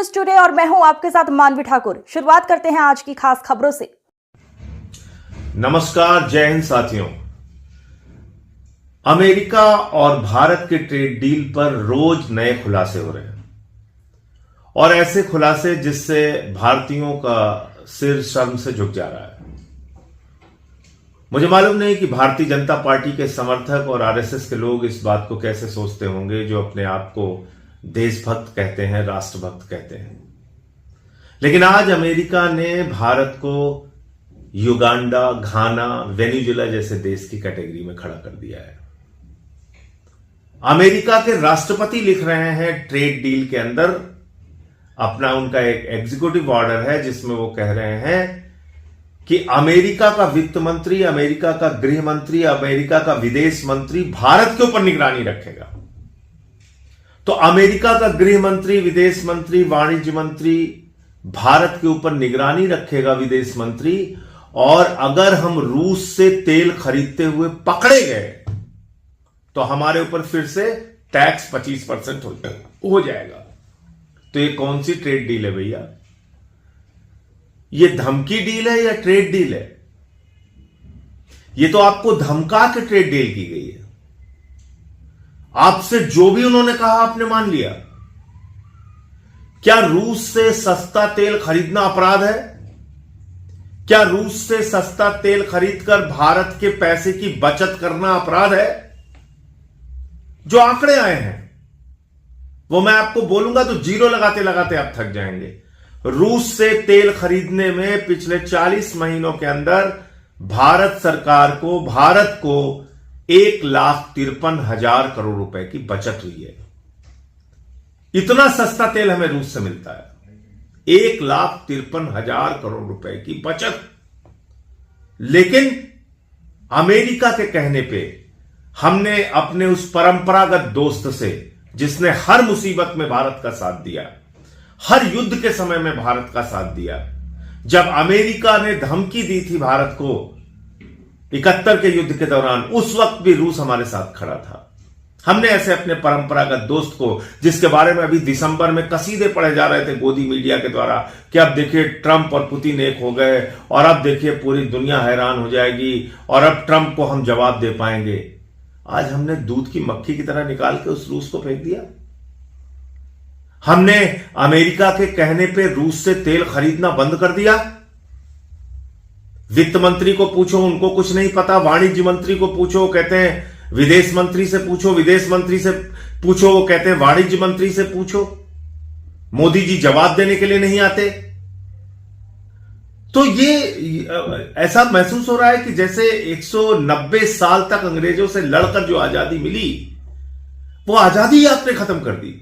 News today और मैं हूं आपके साथ मानवी ठाकुर। शुरुआत करते हैं आज की खास खबरों से। नमस्कार, जय हिंद साथियों। अमेरिका और भारत के ट्रेड डील पर रोज नए खुलासे हो रहे हैं और ऐसे खुलासे जिससे भारतीयों का सिर शर्म से झुक जा रहा है। मुझे मालूम नहीं कि भारतीय जनता पार्टी के समर्थक और आरएसएस के लोग इस बात को कैसे सोचते होंगे, जो अपने आप को देशभक्त कहते हैं, राष्ट्रभक्त कहते हैं। लेकिन आज अमेरिका ने भारत को युगांडा, घाना, वेनेजुएला जैसे देश की कैटेगरी में खड़ा कर दिया है। अमेरिका के राष्ट्रपति लिख रहे हैं ट्रेड डील के अंदर अपना, उनका एक एग्जीक्यूटिव ऑर्डर है जिसमें वो कह रहे हैं कि अमेरिका का वित्त मंत्री, अमेरिका का गृह मंत्री, अमेरिका का विदेश मंत्री भारत के ऊपर निगरानी रखेगा। तो अमेरिका का गृह मंत्री, विदेश मंत्री, वाणिज्य मंत्री भारत के ऊपर निगरानी रखेगा, विदेश मंत्री। और अगर हम रूस से तेल खरीदते हुए पकड़े गए तो हमारे ऊपर फिर से टैक्स 25% हो जाएगा। तो ये कौन सी ट्रेड डील है भैया? ये धमकी डील है या ट्रेड डील है? ये तो आपको धमका के ट्रेड डील की गई है। आपसे जो भी उन्होंने कहा आपने मान लिया। क्या रूस से सस्ता तेल खरीदना अपराध है? क्या रूस से सस्ता तेल खरीदकर भारत के पैसे की बचत करना अपराध है? जो आंकड़े आए हैं वो मैं आपको बोलूंगा तो जीरो लगाते लगाते आप थक जाएंगे। रूस से तेल खरीदने में पिछले 40 महीनों के अंदर भारत सरकार को, भारत को 1,53,000 करोड़ रुपए की बचत हुई है। इतना सस्ता तेल हमें रूस से मिलता है, 1,53,000 करोड़ रुपए की बचत। लेकिन अमेरिका के कहने पे हमने अपने उस परंपरागत दोस्त से, जिसने हर मुसीबत में भारत का साथ दिया, हर युद्ध के समय में भारत का साथ दिया, जब अमेरिका ने धमकी दी थी भारत को 71 के युद्ध के दौरान, उस वक्त भी रूस हमारे साथ खड़ा था। हमने ऐसे अपने परंपरागत दोस्त को, जिसके बारे में अभी दिसंबर में कसीदे पढ़े जा रहे थे गोदी मीडिया के द्वारा कि अब देखिए ट्रंप और पुतिन एक हो गए और अब देखिए पूरी दुनिया हैरान हो जाएगी और अब ट्रंप को हम जवाब दे पाएंगे, आज हमने दूध की मक्खी की तरह निकाल के उस रूस को फेंक दिया। हमने अमेरिका के कहने पे रूस से तेल खरीदना बंद कर दिया। वित्त मंत्री को पूछो, उनको कुछ नहीं पता। वाणिज्य मंत्री को पूछो, कहते हैं विदेश मंत्री से पूछो, विदेश मंत्री से पूछो, वो कहते हैं वाणिज्य मंत्री से पूछो। मोदी जी जवाब देने के लिए नहीं आते। तो ये ऐसा महसूस हो रहा है कि जैसे 190 साल तक अंग्रेजों से लड़कर जो आजादी मिली, वो आजादी आपने खत्म कर दी।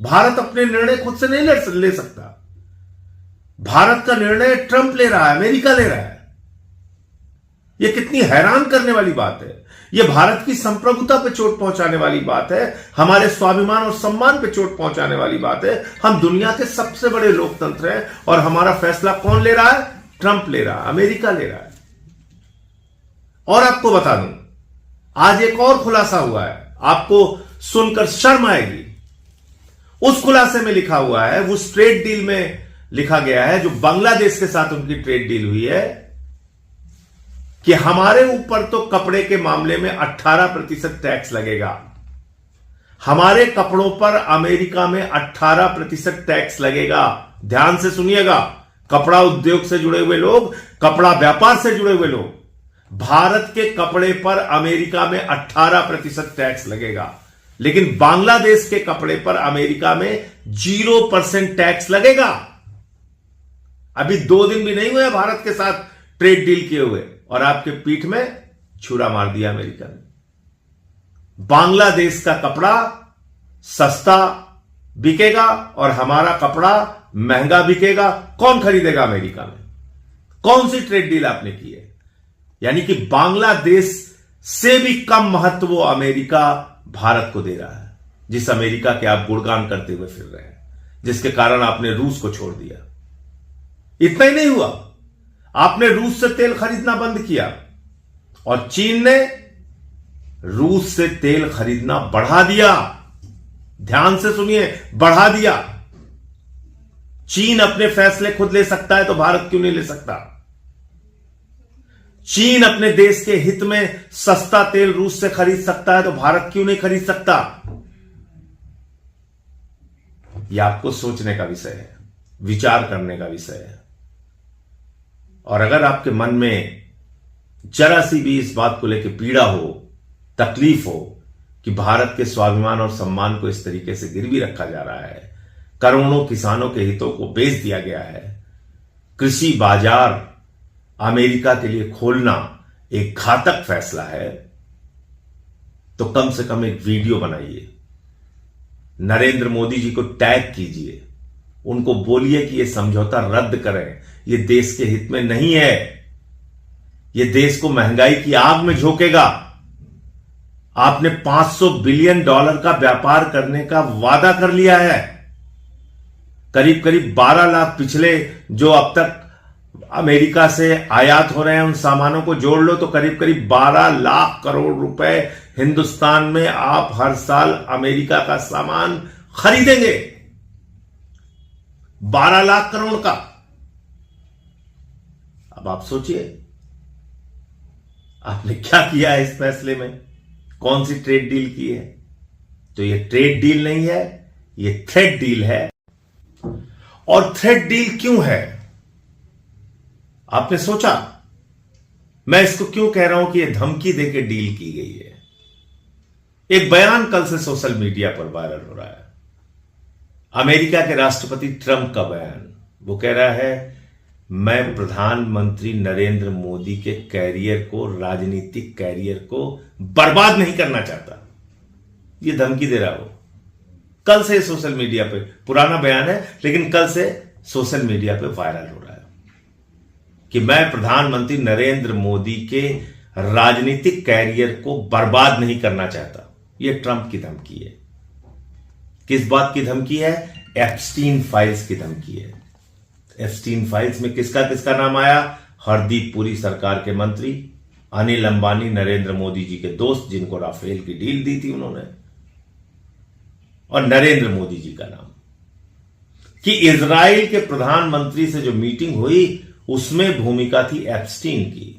भारत अपने निर्णय खुद से नहीं ले सकता। भारत का निर्णय ट्रंप ले रहा है, अमेरिका ले रहा है। यह कितनी हैरान करने वाली बात है। यह भारत की संप्रभुता पे चोट पहुंचाने वाली बात है, हमारे स्वाभिमान और सम्मान पे चोट पहुंचाने वाली बात है। हम दुनिया के सबसे बड़े लोकतंत्र हैं और हमारा फैसला कौन ले रहा है? ट्रंप ले रहा है, अमेरिका ले रहा है। और आपको बता दूं, आज एक और खुलासा हुआ है, आपको सुनकर शर्म आएगी। उस खुलासे में लिखा हुआ है, उस ट्रेड डील में लिखा गया है जो बांग्लादेश के साथ उनकी ट्रेड डील हुई है, कि हमारे ऊपर तो कपड़े के मामले में 18% टैक्स लगेगा। हमारे कपड़ों पर अमेरिका में 18% टैक्स लगेगा। ध्यान से सुनिएगा, कपड़ा उद्योग से जुड़े हुए लोग, कपड़ा व्यापार से जुड़े हुए लोग, भारत के कपड़े पर अमेरिका में 18% टैक्स लगेगा। लेकिन बांग्लादेश के कपड़े पर अमेरिका में 0% टैक्स लगेगा। अभी 2 दिन भी नहीं हुए भारत के साथ ट्रेड डील किए हुए और आपके पीठ में छुरा मार दिया अमेरिका ने। बांग्लादेश का कपड़ा सस्ता बिकेगा और हमारा कपड़ा महंगा बिकेगा। कौन खरीदेगा अमेरिका में? कौन सी ट्रेड डील आपने की है? यानी कि बांग्लादेश से भी कम महत्व वो अमेरिका भारत को दे रहा है, जिस अमेरिका के आप गुणगान करते हुए फिर रहे हैं, जिसके कारण आपने रूस को छोड़ दिया। इतना ही नहीं हुआ, आपने रूस से तेल खरीदना बंद किया और चीन ने रूस से तेल खरीदना बढ़ा दिया। ध्यान से सुनिए, बढ़ा दिया। चीन अपने फैसले खुद ले सकता है तो भारत क्यों नहीं ले सकता? चीन अपने देश के हित में सस्ता तेल रूस से खरीद सकता है तो भारत क्यों नहीं खरीद सकता? यह आपको सोचने का विषय है, विचार करने का विषय है। और अगर आपके मन में जरा सी भी इस बात को लेकर पीड़ा हो, तकलीफ हो कि भारत के स्वाभिमान और सम्मान को इस तरीके से गिरवी रखा जा रहा है, करोड़ों किसानों के हितों को बेच दिया गया है, कृषि बाजार अमेरिका के लिए खोलना एक घातक फैसला है, तो कम से कम एक वीडियो बनाइए, नरेंद्र मोदी जी को टैग कीजिए, उनको बोलिए कि यह समझौता रद्द करें, यह देश के हित में नहीं है, यह देश को महंगाई की आग में झोंकेगा। आपने $500 बिलियन का व्यापार करने का वादा कर लिया है। करीब करीब 12 लाख पिछले जो अब तक अमेरिका से आयात हो रहे हैं उन सामानों को जोड़ लो तो करीब करीब 12 लाख करोड़ रुपए हिंदुस्तान में आप हर साल अमेरिका का सामान खरीदेंगे। 12 लाख करोड़ का। अब आप सोचिए आपने क्या किया है इस फैसले में, कौन सी ट्रेड डील की है? तो ये ट्रेड डील नहीं है, ये थ्रेड डील है। और थ्रेड डील क्यों है? आपने सोचा मैं इसको क्यों कह रहा हूं कि यह धमकी देके डील की गई है? एक बयान कल से सोशल मीडिया पर वायरल हो रहा है, अमेरिका के राष्ट्रपति ट्रंप का बयान। वो कह रहा है मैं प्रधानमंत्री नरेंद्र मोदी के कैरियर को, राजनीतिक कैरियर को बर्बाद नहीं करना चाहता। ये धमकी दे रहा हो। कल से सोशल मीडिया पे, पुराना बयान है लेकिन कल से सोशल मीडिया पे वायरल हो रहा है कि मैं प्रधानमंत्री नरेंद्र मोदी के राजनीतिक कैरियर को बर्बाद नहीं करना चाहता। यह ट्रंप की धमकी है। किस बात की धमकी है? एप्स्टीन फाइल्स की धमकी है। एप्स्टीन फाइल्स में किसका किसका नाम आया? हरदीप पुरी सरकार के मंत्री, अनिल अंबानी नरेंद्र मोदी जी के दोस्त जिनको राफेल की डील दी थी उन्होंने, और नरेंद्र मोदी जी का नाम। कि इजराइल के प्रधानमंत्री से जो मीटिंग हुई उसमें भूमिका थी एप्स्टीन की।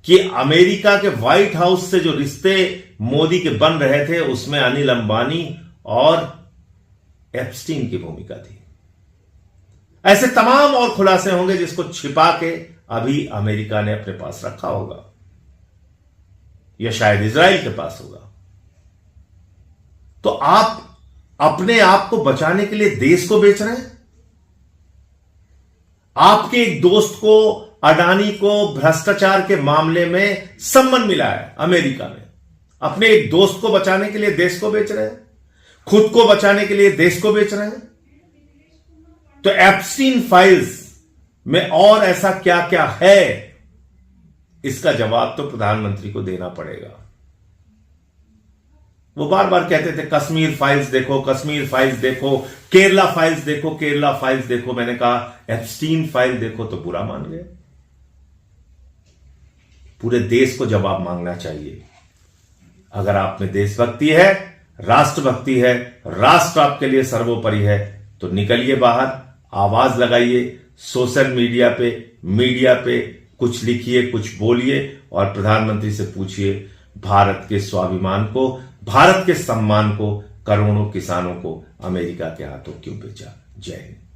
कि अमेरिका के व्हाइट हाउस से जो रिश्ते मोदी के बन रहे थे उसमें अनिल अंबानी और एप्स्टीन की भूमिका थी। ऐसे तमाम और खुलासे होंगे जिसको छिपा के अभी अमेरिका ने अपने पास रखा होगा या शायद इजराइल के पास होगा। तो आप अपने आप को बचाने के लिए देश को बेच रहे हैं। आपके एक दोस्त को, अडानी को भ्रष्टाचार के मामले में सम्मन मिला है अमेरिका में। अपने एक दोस्त को बचाने के लिए देश को बेच रहे हैं, खुद को बचाने के लिए देश को बेच रहे हैं। तो एप्स्टीन फाइल्स में और ऐसा क्या क्या है, इसका जवाब तो प्रधानमंत्री को देना पड़ेगा। वो बार बार कहते थे कश्मीर फाइल्स देखो, कश्मीर फाइल्स देखो, केरला फाइल्स देखो, केरला फाइल्स देखो। मैंने कहा एप्स्टीन फाइल देखो तो बुरा मान गए। पूरे देश को जवाब मांगना चाहिए। अगर आप में देशभक्ति है, राष्ट्रभक्ति है, राष्ट्र आपके लिए सर्वोपरि है, तो निकलिए बाहर, आवाज लगाइए, सोशल मीडिया पे कुछ लिखिए, कुछ बोलिए और प्रधानमंत्री से पूछिए भारत के स्वाभिमान को, भारत के सम्मान को, करोड़ों किसानों को अमेरिका के हाथों क्यों बेचा? जय हिंद।